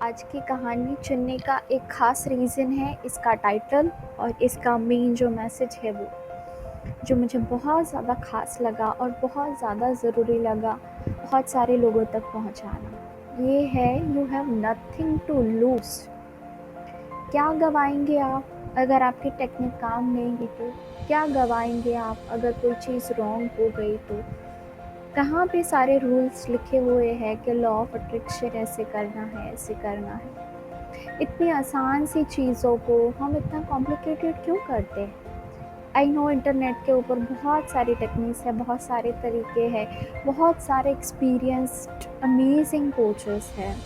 आज की कहानी चुनने का एक ख़ास रीज़न है इसका टाइटल और इसका मेन जो मैसेज है वो, जो मुझे बहुत ज़्यादा ख़ास लगा और बहुत ज़्यादा ज़रूरी लगा बहुत सारे लोगों तक पहुंचाना। ये है you have nothing to lose. क्या गवाएंगे आप अगर आपकी टेक्निक काम नहीं की तो? क्या गवाएंगे आप अगर कोई चीज़ रॉन्ग हो गई तो? कहाँ पे सारे रूल्स लिखे हुए हैं कि लॉ ऑफ अट्रैक्शन ऐसे करना है, ऐसे करना है। इतनी आसान सी चीज़ों को हम इतना कॉम्प्लिकेटेड क्यों करते हैं? आई नो इंटरनेट के ऊपर बहुत सारी टेक्निक्स है, बहुत सारे तरीके हैं, बहुत सारे एक्सपीरियंस्ड अमेजिंग कोचेस हैं।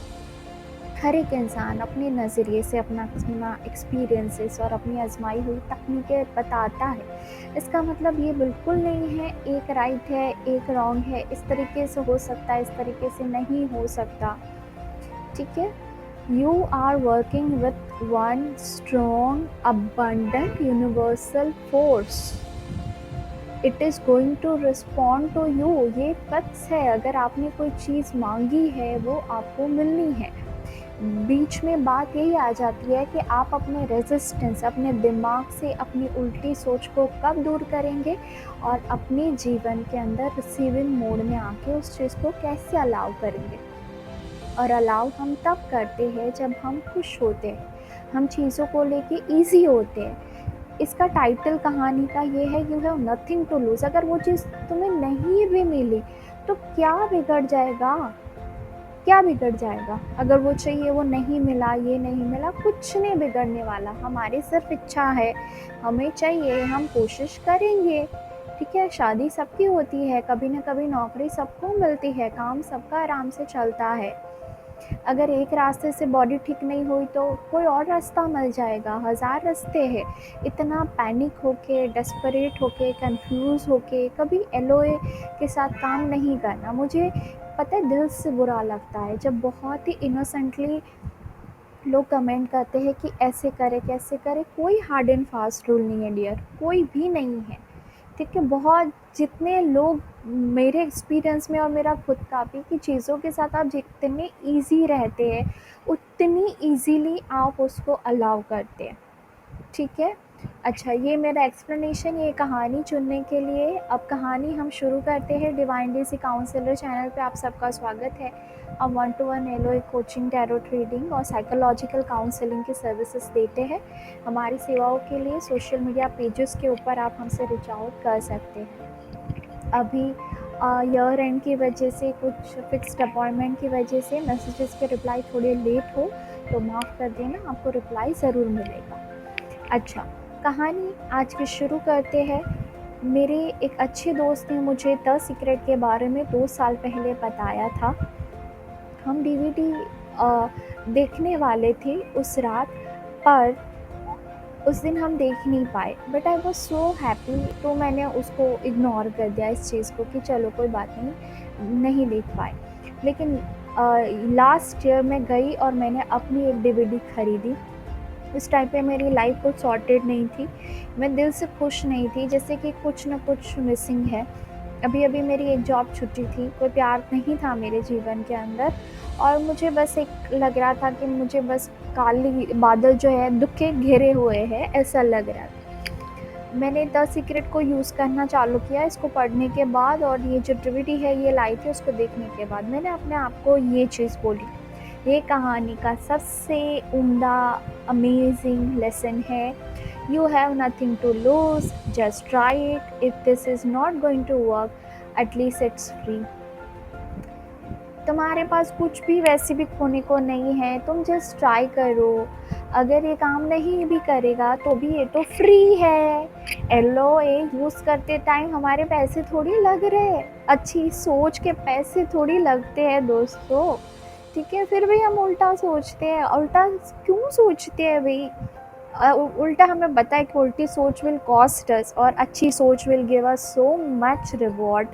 हर एक इंसान अपने नज़रिए से अपना एक्सपीरियंसेस और अपनी आजमाई हुई तकनीकें बताता है। इसका मतलब ये बिल्कुल नहीं है एक राइट है एक रॉन्ग है, इस तरीके से हो सकता है, इस तरीके से नहीं हो सकता। ठीक है, you are working with one strong abundant universal force. It is going to respond to you. ये फैक्ट्स है। अगर आपने कोई चीज़ मांगी है वो आपको मिलनी है। बीच में बात यही आ जाती है कि आप अपने रेजिस्टेंस, अपने दिमाग से अपनी उल्टी सोच को कब दूर करेंगे और अपने जीवन के अंदर रिसीविंग मोड में आके उस चीज़ को कैसे अलाउ करेंगे। और अलाउ हम तब करते हैं जब हम खुश होते हैं, हम चीज़ों को लेके ईजी होते हैं। इसका टाइटल कहानी का ये है you have nothing to lose. अगर वो चीज़ तुम्हें नहीं भी मिली तो क्या बिगड़ जाएगा? क्या बिगड़ जाएगा? अगर वो चाहिए वो नहीं मिला, ये नहीं मिला, कुछ नहीं बिगड़ने वाला। हमारी सिर्फ इच्छा है, हमें चाहिए, हम कोशिश करेंगे। ठीक है, शादी सबकी होती है, कभी ना कभी नौकरी सबको मिलती है, काम सबका आराम से चलता है। अगर एक रास्ते से बॉडी ठीक नहीं हुई तो कोई और रास्ता मिल जाएगा, हज़ार रास्ते हैं। इतना पैनिक होके, डेस्परेट होके, कंफ्यूज होके कभी एलओए के साथ काम नहीं करना। मुझे पता है दिल से बुरा लगता है जब बहुत ही इनोसेंटली लोग कमेंट करते हैं कि ऐसे करे कैसे करे। कोई हार्ड एंड फास्ट रूल नहीं है डियर, कोई भी नहीं है। ठीक है, बहुत जितने लोग मेरे एक्सपीरियंस में और मेरा खुद का भी कि चीज़ों के साथ आप जितने इजी रहते हैं उतनी इजीली आप उसको अलाउ करते हैं। ठीक है, अच्छा, ये मेरा एक्सप्लेनेशन, ये कहानी चुनने के लिए। अब कहानी हम शुरू करते हैं। डिवाइन डेज़ी काउंसलर चैनल पे आप सबका स्वागत है। हम 1-to-1 LOA coaching, tarot reading और साइकोलॉजिकल काउंसलिंग की सर्विसेज देते हैं। हमारी सेवाओं के लिए सोशल मीडिया पेजेस के ऊपर आप हमसे रीच आउट कर सकते हैं। अभी ईयर एंड की वजह से, कुछ फिक्स्ड अपॉइंटमेंट की वजह से मैसेजेस के रिप्लाई थोड़े लेट हो तो माफ़ कर देना, आपको रिप्लाई ज़रूर मिलेगा। अच्छा, कहानी आज की शुरू करते हैं। मेरे एक अच्छे दोस्त ने मुझे द सीक्रेट के बारे में 2 साल पहले बताया था। हम डीवीडी देखने वाले थे उस रात, पर उस दिन हम देख नहीं पाए। But I was so happy, तो मैंने उसको इग्नोर कर दिया इस चीज़ को कि चलो कोई बात नहीं, नहीं देख पाए। लेकिन लास्ट ईयर मैं गई और मैंने अपनी एक डीवीडी खरीदी। उस टाइम पे मेरी लाइफ कुछ सॉर्टेड नहीं थी, मैं दिल से खुश नहीं थी, जैसे कि कुछ ना कुछ मिसिंग है। अभी अभी मेरी एक जॉब छुट्टी थी, कोई प्यार नहीं था मेरे जीवन के अंदर, और मुझे बस एक लग रहा था कि मुझे बस काली बादल जो है दुख के घेरे हुए हैं, ऐसा लग रहा था। मैंने द सीक्रेट को यूज़ करना चालू किया इसको पढ़ने के बाद, और ये जो डीवीडी है ये लाई थी उसको देखने के बाद मैंने अपने आप को ये चीज़ बोली, ये कहानी का सबसे उम्दा अमेजिंग लेसन है, you have nothing to lose, just try it. If this is not going to work at least it's free. तुम्हारे पास कुछ भी वैसे भी खोने को नहीं है, तुम जस्ट ट्राई करो। अगर ये काम नहीं भी करेगा तो भी ये तो फ्री है। एलओए यूज़ करते टाइम हमारे पैसे थोड़ी लग रहे हैं, अच्छी सोच के पैसे थोड़ी लगते हैं दोस्तों। ठीक है, फिर भी हम उल्टा सोचते हैं। उल्टा क्यों सोचते हैं भाई? उल्टा हमें पता है कि उल्टी सोच विल कॉस्ट अस और अच्छी सोच will give us so much reward.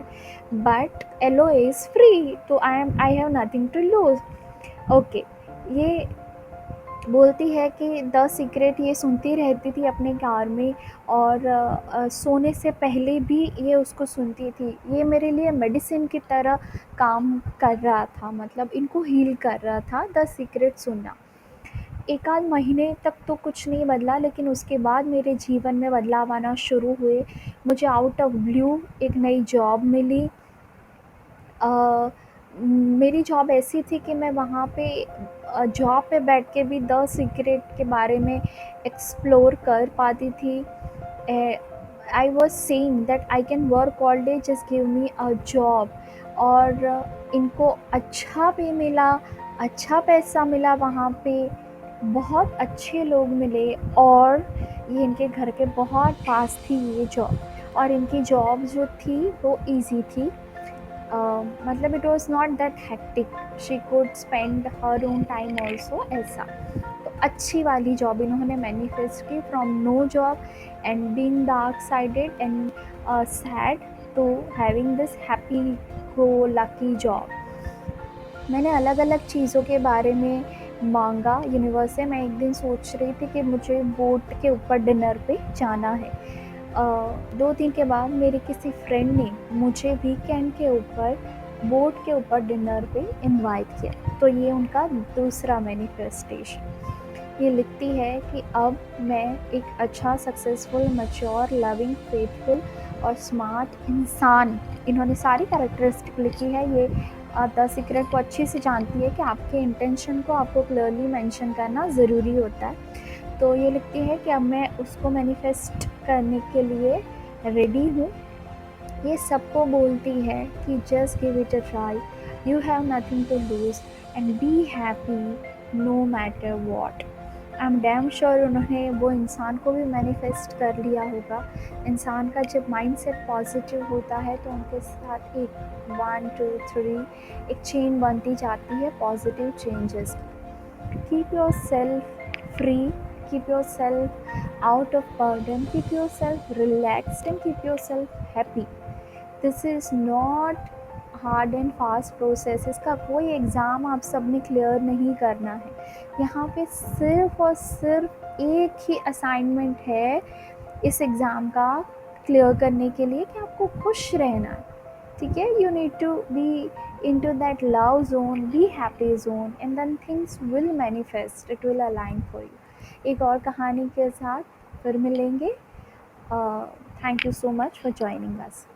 But hello is free, तो I have nothing to lose. Okay, ये बोलती है कि द सीक्रेट ये सुनती रहती थी अपने कार में, और सोने से पहले भी ये उसको सुनती थी। ये मेरे लिए मेडिसिन की तरह काम कर रहा था, मतलब इनको हील कर रहा था द सीक्रेट सुनना। एक आध महीने तक तो कुछ नहीं बदला, लेकिन उसके बाद मेरे जीवन में बदलाव आना शुरू हुए। मुझे आउट ऑफ ब्लू एक नई जॉब मिली। अ, मेरी जॉब ऐसी थी कि मैं वहाँ पे जॉब पे बैठ के भी द सीक्रेट के बारे में एक्सप्लोर कर पाती थी। I was saying that I can work all day, just give me a job. और इनको अच्छा पे मिला, अच्छा पैसा मिला वहाँ पे, बहुत अच्छे लोग मिले, और ये इनके घर के बहुत पास थी ये जॉब। और इनकी जॉब जो थी वो इजी थी। मतलब it was not that hectic, she could spend her own time also, ऐसा। तो अच्छी वाली जॉब इन्होंने मैनिफेस्ट की, from no job and being dark sided and sad to having this happy go lucky job. मैंने अलग अलग चीज़ों के बारे में मांगा यूनिवर्स से। मैं एक दिन सोच रही थी कि मुझे बोट के ऊपर डिनर पे जाना है। 2 दिन के बाद मेरे किसी फ्रेंड ने मुझे वीकेंड के ऊपर बोट के ऊपर डिनर पे इनवाइट किया। तो ये उनका दूसरा मैनिफेस्टेशन। ये लिखती है कि अब मैं एक अच्छा, सक्सेसफुल, मैच्योर, लविंग, फेथफुल और स्मार्ट इंसान, इन्होंने सारी कैरेक्टरिस्टिक लिखी है। ये द सीक्रेट को अच्छे से जानती है कि आपके इंटेंशन को आपको क्लियरली मेंशन करना ज़रूरी होता है। तो ये लिखती है कि अब मैं उसको मैनिफेस्ट करने के लिए रेडी हूँ। ये सबको बोलती है कि just give it a try, you have nothing to lose and be happy no matter what. I am damn sure उन्होंने वो इंसान को भी मैनिफेस्ट कर लिया होगा। इंसान का जब माइंड सेट पॉजिटिव होता है तो उनके साथ एक 1 2 3 एक चेन बनती जाती है positive changes. Keep yourself free, keep yourself out of burden, keep yourself relaxed and keep yourself happy. This is not hard and fast process. इसका कोई एग्ज़ाम आप सब ने क्लियर नहीं करना है। यहाँ पे सिर्फ और सिर्फ एक ही असाइनमेंट है इस एग्ज़ाम का क्लियर करने के लिए, कि आपको खुश रहना है। ठीक है, you need to be into that love zone, be happy zone, and then things will manifest, it will align for you। एक और कहानी के साथ फिर मिलेंगे। Thank you so much for joining us।